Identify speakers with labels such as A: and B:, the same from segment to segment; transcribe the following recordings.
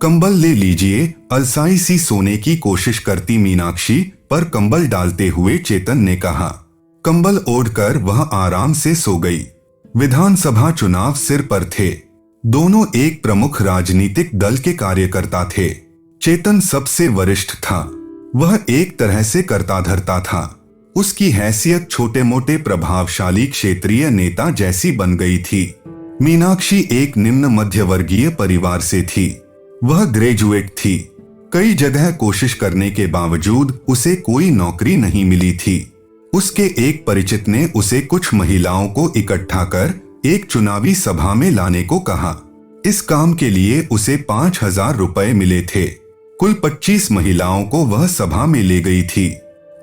A: कंबल ले लीजिए। अलसाई सी सोने की कोशिश करती मीनाक्षी पर कंबल डालते हुए चेतन ने कहा। कंबल ओढ़कर वह आराम से सो गई। विधानसभा चुनाव सिर पर थे। दोनों एक प्रमुख राजनीतिक दल के कार्यकर्ता थे। चेतन सबसे वरिष्ठ था। वह एक तरह से कर्ता धर्ता था। उसकी हैसियत छोटे मोटे प्रभावशाली क्षेत्रीय नेता जैसी बन गई थी। मीनाक्षी एक निम्न मध्यवर्गीय परिवार से थी। वह ग्रेजुएट थी। कई जगह कोशिश करने के बावजूद उसे कोई नौकरी नहीं मिली थी। उसके एक परिचित ने उसे कुछ महिलाओं को इकट्ठा कर एक चुनावी सभा में लाने को कहा। इस काम के लिए उसे 5,000 रुपए मिले थे। कुल 25 महिलाओं को वह सभा में ले गई थी।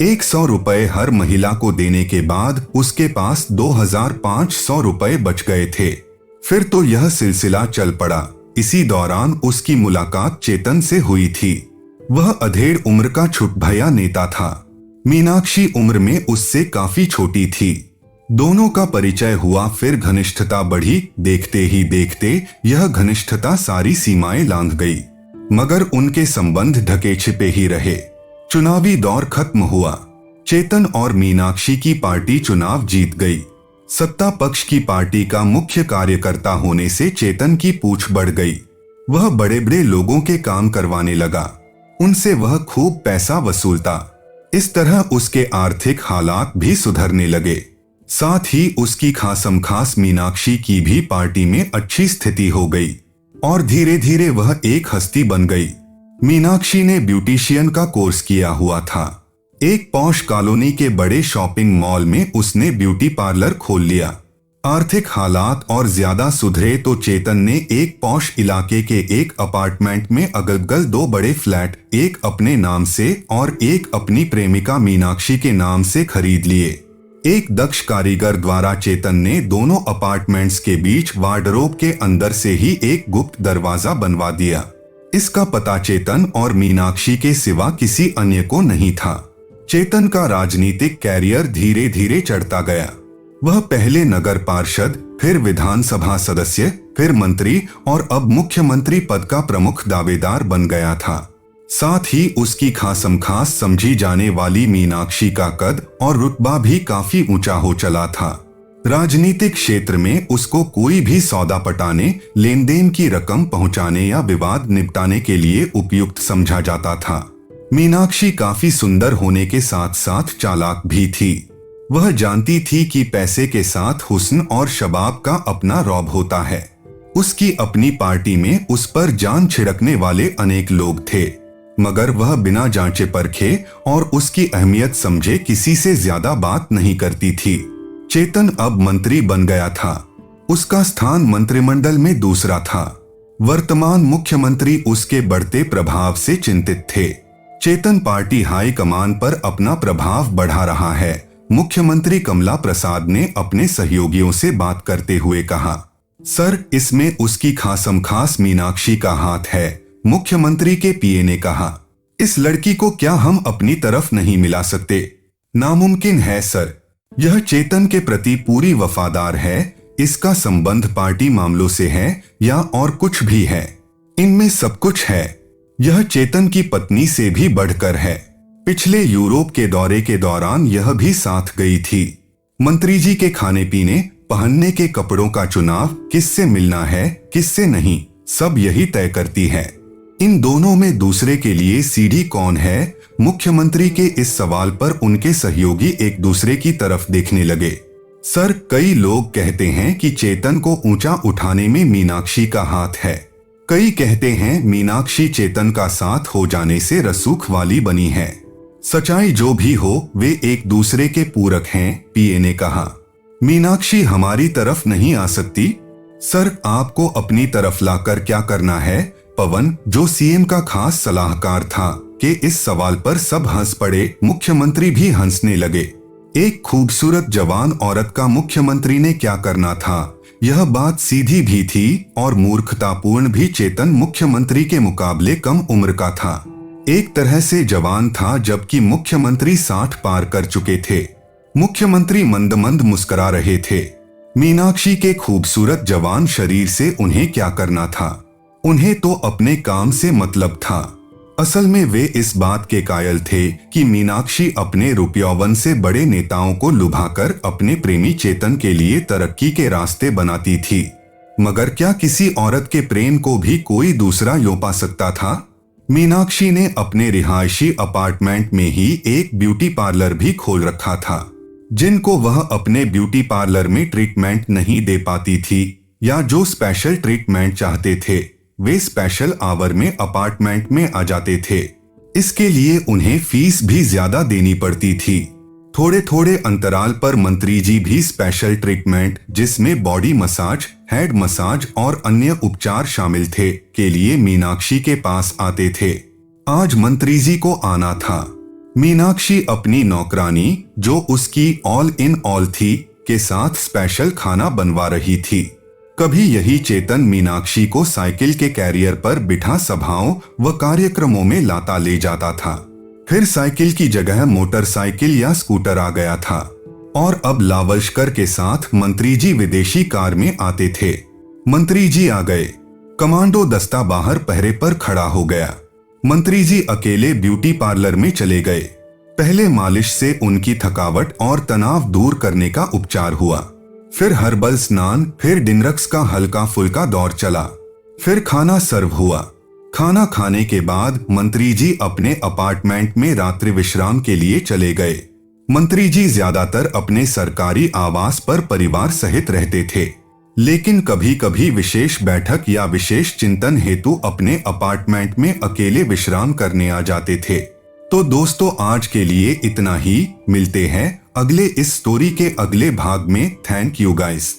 A: 100 रुपए हर महिला को देने के बाद उसके पास 2,500 रुपए बच गए थे। फिर तो यह सिलसिला चल पड़ा। इसी दौरान उसकी मुलाकात चेतन से हुई थी। वह अधेड़ उम्र का छुटभैया नेता था। मीनाक्षी उम्र में उससे काफी छोटी थी। दोनों का परिचय हुआ, फिर घनिष्ठता बढ़ी। देखते ही देखते यह घनिष्ठता सारी सीमाएं लांघ गई, मगर उनके संबंध ढके छिपे ही रहे। चुनावी दौर खत्म हुआ। चेतन और मीनाक्षी की पार्टी चुनाव जीत गई। सत्ता पक्ष की पार्टी का मुख्य कार्यकर्ता होने से चेतन की पूछ बढ़ गई। वह बड़े बड़े लोगों के काम करवाने लगा। उनसे वह खूब पैसा वसूलता। इस तरह उसके आर्थिक हालात भी सुधरने लगे। साथ ही उसकी खासमखास मीनाक्षी की भी पार्टी में अच्छी स्थिति हो गई और धीरे धीरे वह एक हस्ती बन गई। मीनाक्षी ने ब्यूटिशियन का कोर्स किया हुआ था। एक पॉश कॉलोनी के बड़े शॉपिंग मॉल में उसने ब्यूटी पार्लर खोल लिया। आर्थिक हालात और ज्यादा सुधरे तो चेतन ने एक पॉश इलाके के एक अपार्टमेंट में अगल-बगल 2 बड़े फ्लैट, एक अपने नाम से और एक अपनी प्रेमिका मीनाक्षी के नाम से खरीद लिए। एक दक्ष कारीगर द्वारा चेतन ने दोनों अपार्टमेंट्स के बीच वार्डरोब के अंदर से ही एक गुप्त दरवाजा बनवा दिया। इसका पता चेतन और मीनाक्षी के सिवा किसी अन्य को नहीं था। चेतन का राजनीतिक कैरियर धीरे धीरे चढ़ता गया। वह पहले नगर पार्षद, फिर विधानसभा सदस्य, फिर मंत्री और अब मुख्यमंत्री पद का प्रमुख दावेदार बन गया था। साथ ही उसकी खासमखास समझी जाने वाली मीनाक्षी का कद और रुतबा भी काफी ऊंचा हो चला था। राजनीतिक क्षेत्र में उसको कोई भी सौदा पटाने, लेन देन की रकम पहुंचाने या विवाद निपटाने के लिए उपयुक्त समझा जाता था। मीनाक्षी काफी सुंदर होने के साथ साथ चालाक भी थी। वह जानती थी कि पैसे के साथ हुस्न और शबाब का अपना रौब होता है। उसकी अपनी पार्टी में उस पर जान छिड़कने वाले अनेक लोग थे, मगर वह बिना जांचे परखे और उसकी अहमियत समझे किसी से ज्यादा बात नहीं करती थी। चेतन अब मंत्री बन गया था। उसका स्थान मंत्रिमंडल में दूसरा था। वर्तमान मुख्यमंत्री उसके बढ़ते प्रभाव से चिंतित थे। चेतन पार्टी हाई कमान पर अपना प्रभाव बढ़ा रहा है। मुख्यमंत्री कमला प्रसाद ने अपने सहयोगियों से बात करते हुए कहा, सर, इसमें उसकी खासमखास मीनाक्षी का हाथ है। मुख्यमंत्री के पीए ने कहा, इस लड़की को क्या हम अपनी तरफ नहीं मिला सकते? नामुमकिन है सर। यह चेतन के प्रति पूरी वफादार है। इसका संबंध पार्टी मामलों से है या और कुछ भी है। इनमें सब कुछ है। यह चेतन की पत्नी से भी बढ़कर है। पिछले यूरोप के दौरे के दौरान यह भी साथ गई थी। मंत्री जी के खाने पीने, पहनने के कपड़ों का चुनाव, किससे मिलना है किससे नहीं, सब यही तय करती है। इन दोनों में दूसरे के लिए सीढ़ी कौन है? मुख्यमंत्री के इस सवाल पर उनके सहयोगी एक दूसरे की तरफ देखने लगे। सर, कई लोग कहते हैं कि चेतन को ऊंचा उठाने में मीनाक्षी का हाथ है। कई कहते हैं मीनाक्षी चेतन का साथ हो जाने से रसूख वाली बनी है। सच्चाई जो भी हो, वे एक दूसरे के पूरक हैं, पीए ने कहा। मीनाक्षी हमारी तरफ नहीं आ सकती। सर, आपको अपनी तरफ लाकर क्या करना है? पवन, जो सीएम का खास सलाहकार था, के इस सवाल पर सब हंस पड़े। मुख्यमंत्री भी हंसने लगे। एक खूबसूरत जवान औरत का मुख्यमंत्री ने क्या करना था? यह बात सीधी भी थी और मूर्खतापूर्ण भी। चेतन मुख्यमंत्री के मुकाबले कम उम्र का था। एक तरह से जवान था, जबकि मुख्यमंत्री 60 पार कर चुके थे। मुख्यमंत्री मंद मंद मुस्कुरा रहे थे। मीनाक्षी के खूबसूरत जवान शरीर से उन्हें क्या करना था? उन्हें तो अपने काम से मतलब था। असल में वे इस बात के कायल थे कि मीनाक्षी अपने रुपयौवन से बड़े नेताओं को लुभाकर अपने प्रेमी चेतन के लिए तरक्की के रास्ते बनाती थी। मगर क्या किसी औरत के प्रेम को भी कोई दूसरा यों सकता था? मीनाक्षी ने अपने रिहायशी अपार्टमेंट में ही एक ब्यूटी पार्लर भी खोल रखा था। जिनको वह अपने ब्यूटी पार्लर में ट्रीटमेंट नहीं दे पाती थी या जो स्पेशल ट्रीटमेंट चाहते थे, वे स्पेशल आवर में अपार्टमेंट में आ जाते थे। इसके लिए उन्हें फीस भी ज्यादा देनी पड़ती थी। थोड़े थोड़े अंतराल पर मंत्री जी भी स्पेशल ट्रीटमेंट, जिसमें बॉडी मसाज, हेड मसाज और अन्य उपचार शामिल थे, के लिए मीनाक्षी के पास आते थे। आज मंत्री जी को आना था। मीनाक्षी अपनी नौकरानी, जो उसकी ऑल इन ऑल थी, के साथ स्पेशल खाना बनवा रही थी। कभी यही चेतन मीनाक्षी को साइकिल के कैरियर पर बिठा सभाओं व कार्यक्रमों में लाता ले जाता था। फिर साइकिल की जगह मोटरसाइकिल या स्कूटर आ गया था और अब लावलश्कर के साथ मंत्री जी विदेशी कार में आते थे। मंत्री जी आ गए। कमांडो दस्ता बाहर पहरे पर खड़ा हो गया। मंत्री जी अकेले ब्यूटी पार्लर में चले गए। पहले मालिश से उनकी थकावट और तनाव दूर करने का उपचार हुआ। फिर हर्बल स्नान, फिर डिनरक्स का हल्का फुल्का दौर चला। फिर खाना सर्व हुआ। खाना खाने के बाद मंत्री जी अपने अपार्टमेंट में रात्रि विश्राम के लिए चले गए। मंत्री जी ज्यादातर अपने सरकारी आवास पर परिवार सहित रहते थे, लेकिन कभी कभी विशेष बैठक या विशेष चिंतन हेतु अपने अपार्टमेंट में अकेले विश्राम करने आ जाते थे। तो दोस्तों, आज के लिए इतना ही। मिलते हैं अगले इस स्टोरी के अगले भाग में। Thank you guys.